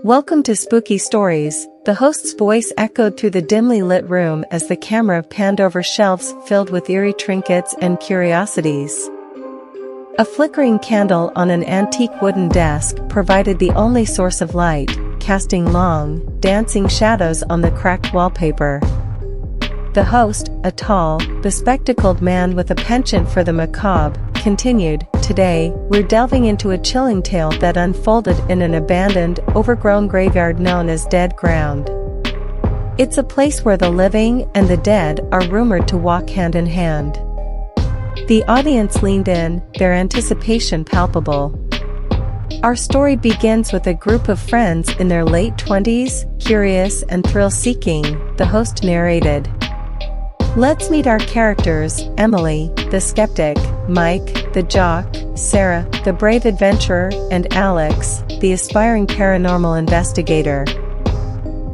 Welcome to Spooky Stories. The host's voice echoed through the dimly lit room as the camera panned over shelves filled with eerie trinkets and curiosities. A flickering candle on an antique wooden desk provided the only source of light, casting long, dancing shadows on the cracked wallpaper. The host, a tall, bespectacled man with a penchant for the macabre, continued, "Today, we're delving into a chilling tale that unfolded in an abandoned, overgrown graveyard known as Dead Ground. It's a place where the living and the dead are rumored to walk hand in hand." The audience leaned in, their anticipation palpable. Our story begins with a group of friends in their late 20s, curious and thrill-seeking, the host narrated. "Let's meet our characters: Emily, the skeptic; Mike, the jock; Sarah, the brave adventurer; and Alex, the aspiring paranormal investigator."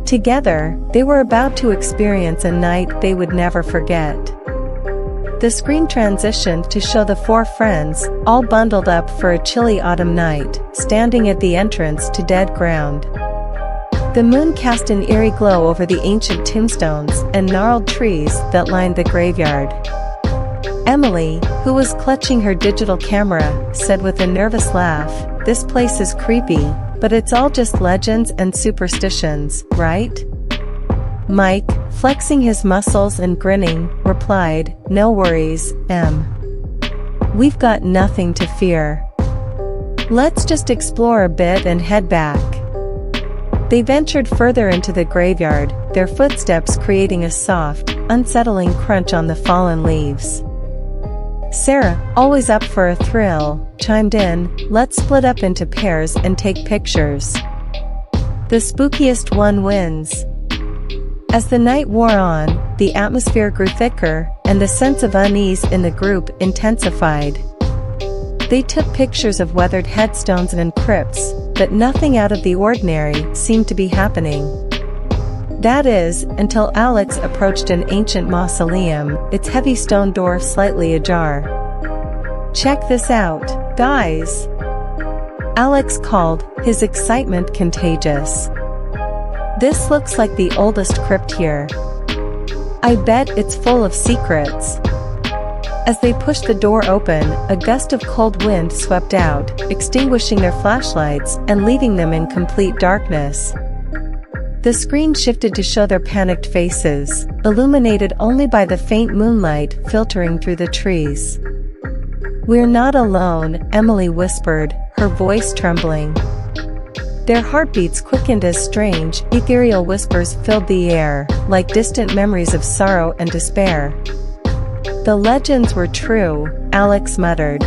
Together, they were about to experience a night they would never forget. The screen transitioned to show the four friends, all bundled up for a chilly autumn night, standing at the entrance to Dead Ground. The moon cast an eerie glow over the ancient tombstones and gnarled trees that lined the graveyard. Emily, who was clutching her digital camera, said with a nervous laugh, "This place is creepy, but it's all just legends and superstitions, right?" Mike, flexing his muscles and grinning, replied, "No worries, Em. We've got nothing to fear. Let's just explore a bit and head back." They ventured further into the graveyard, their footsteps creating a soft, unsettling crunch on the fallen leaves. Sarah, always up for a thrill, chimed in, "Let's split up into pairs and take pictures. The spookiest one wins." As the night wore on, the atmosphere grew thicker, and the sense of unease in the group intensified. They took pictures of weathered headstones and crypts, but nothing out of the ordinary seemed to be happening. That is, until Alex approached an ancient mausoleum, its heavy stone door slightly ajar. "Check this out, guys!" Alex called, his excitement contagious. "This looks like the oldest crypt here. I bet it's full of secrets." As they pushed the door open, a gust of cold wind swept out, extinguishing their flashlights and leaving them in complete darkness. The screen shifted to show their panicked faces, illuminated only by the faint moonlight filtering through the trees. "We're not alone," Emily whispered, her voice trembling. Their heartbeats quickened as strange, ethereal whispers filled the air, like distant memories of sorrow and despair. "The legends were true," Alex muttered.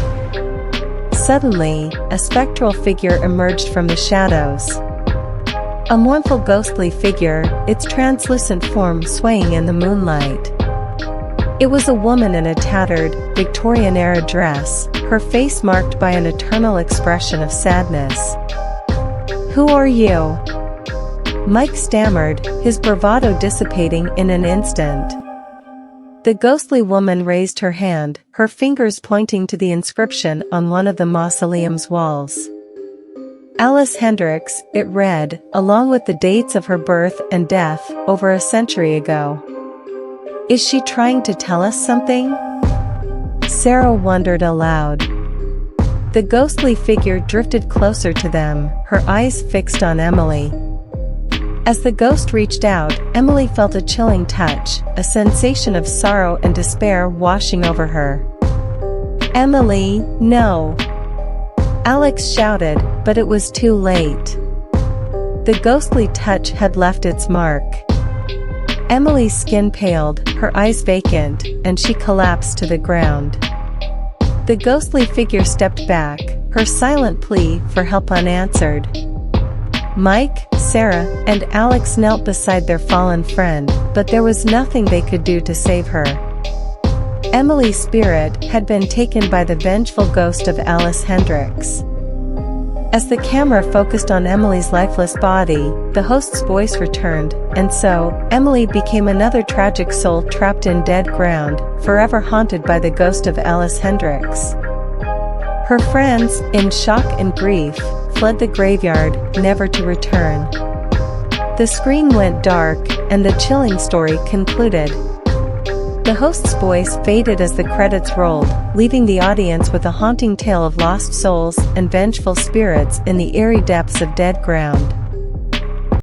Suddenly, a spectral figure emerged from the shadows. A mournful ghostly figure, its translucent form swaying in the moonlight. It was a woman in a tattered, Victorian-era dress, her face marked by an eternal expression of sadness. "Who are you?" Mike stammered, his bravado dissipating in an instant. The ghostly woman raised her hand, her fingers pointing to the inscription on one of the mausoleum's walls. "Alice Hendricks," it read, along with the dates of her birth and death, over a century ago. "Is she trying to tell us something?" Sarah wondered aloud. The ghostly figure drifted closer to them, her eyes fixed on Emily. As the ghost reached out, Emily felt a chilling touch, a sensation of sorrow and despair washing over her. "Emily, no!" Alex shouted, but it was too late. The ghostly touch had left its mark. Emily's skin paled, her eyes vacant, and she collapsed to the ground. The ghostly figure stepped back, her silent plea for help unanswered. Mike, Sarah, and Alex knelt beside their fallen friend, but there was nothing they could do to save her. Emily's spirit had been taken by the vengeful ghost of Alice Hendricks. As the camera focused on Emily's lifeless body, the host's voice returned, and so, Emily became another tragic soul trapped in Dead Ground, forever haunted by the ghost of Alice Hendricks. Her friends, in shock and grief, fled the graveyard, never to return. The screen went dark, and the chilling story concluded. The host's voice faded as the credits rolled, leaving the audience with a haunting tale of lost souls and vengeful spirits in the eerie depths of dead ground.